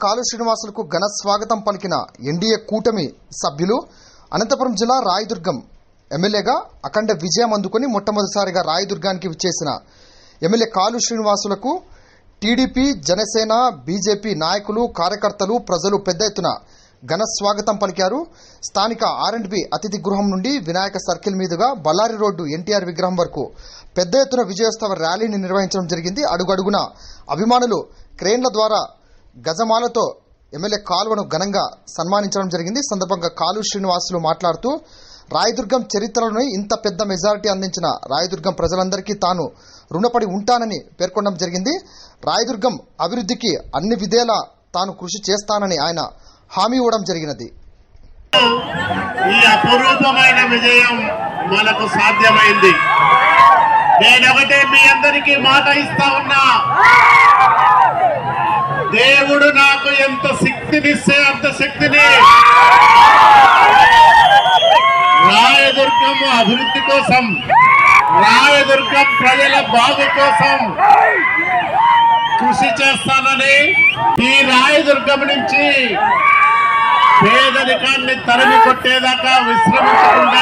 కాలు శ్రీనివాసులకు ఘన స్వాగతం పలికిన ఎన్డీఏ కూటమి సభ్యులు అనంతపురం జిల్లా రాయదుర్గం ఎమ్మెల్యేగా అఖండ విజయం అందుకుని మొట్టమొదటిసారిగా రాయదుర్గానికి విచ్చేసిన ఎమ్మెల్యే కాలు శ్రీనివాసులకు టీడీపీ, జనసేన, బీజేపీ నాయకులు, కార్యకర్తలు, ప్రజలు పెద్ద ఎత్తున ఘన స్వాగతం పలికారు. స్థానిక ఆర్ఎండ్బి అతిథి గృహం నుండి వినాయక సర్కిల్ మీదుగా బళ్ళారి రోడ్డు ఎన్టీఆర్ విగ్రహం వరకు పెద్ద ఎత్తున విజయోత్సవ ర్యాలీని నిర్వహించడం జరిగింది. అడుగడుగున అభిమానులు క్రేన్ల ద్వారా గజమాలతో ఎమ్మెల్యే కాలువను ఘనంగా సన్మానించడం జరిగింది. సందర్భంగా కాలు శ్రీనివాసులు మాట్లాడుతూ రాయదుర్గం చరిత్రలోనే ఇంత పెద్ద మెజారిటీ అందించిన రాయదుర్గం ప్రజలందరికీ తాను రుణపడి ఉంటానని పేర్కొనడం జరిగింది. రాయదుర్గం అభివృద్ధికి అన్ని విధేలా తాను కృషి చేస్తానని ఆయన హామీ ఇవ్వడం జరిగినది. ఈ అపురూపమైన విజయం మనకు సాధ్యమైంది. నేనొకటే మీ అందరికీ మాట ఇస్తా ఉన్నా, దేవుడు నాకు ఎంత శక్తినిస్తే అంత శక్తిని రాయదుర్గం అభివృద్ధి కోసం, రాయదుర్గం ప్రజల బాగు కోసం కృషి చేస్తానని, ఈ రాయదుర్గం నుంచి పేదరికాన్ని తరిమి కొట్టేదాకా విశ్రమించకుండా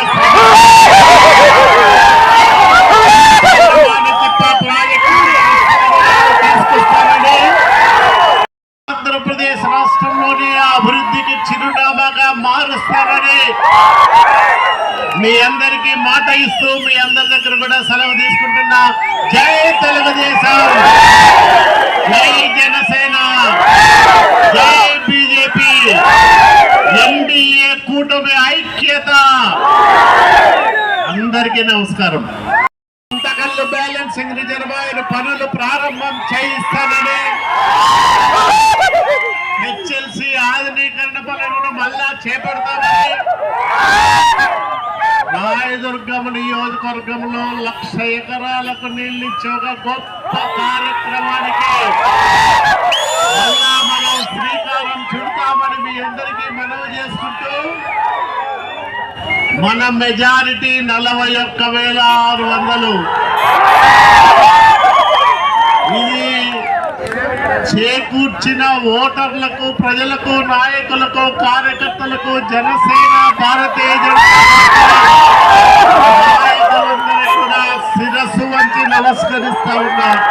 తీసుకొస్తానని, ఆంధ్రప్రదేశ్ రాష్ట్రంలోని అభివృద్ధికి చిరునామాగా మారుస్తారని మీ అందరికీ మాట ఇస్తూ మీ అందరి దగ్గర కూడా సెలవు తీసుకుంటున్నా. జై తెలుగుదేశం, జై జనసేన, జై బీజేపీ, ఎన్డీఏ కూటమి ఐక్యత. అందరికీ నమస్కారం. గుంతకల్లు బ్యాలెన్సింగ్ రిజర్వాయర్ పనులు ప్రారంభం చేయిస్తానని, హెచ్ఎల్సీ ఆధునీకరణ పనులను మళ్ళా చేపడతామని, రాయదుర్గం నియోజకవర్గంలో 1,00,000 ఎకరాలకు నీళ్ళిచ్చే ఒక గొప్ప కార్యక్రమానికి మళ్ళా మనం శ్రీకారం చుడతామని మీ అందరికీ మనవి చేసుకుంటూ, మన మెజారిటీ 41,600. ఇది చేకూర్చిన ఓటర్లకు, ప్రజలకు, నాయకులకు, కార్యకర్తలకు, జనసేన, భారతీయ జనతా పార్టీ నాయకులందరూ కూడా శిరస్సు వంచి నమస్కరిస్తా ఉన్నారు.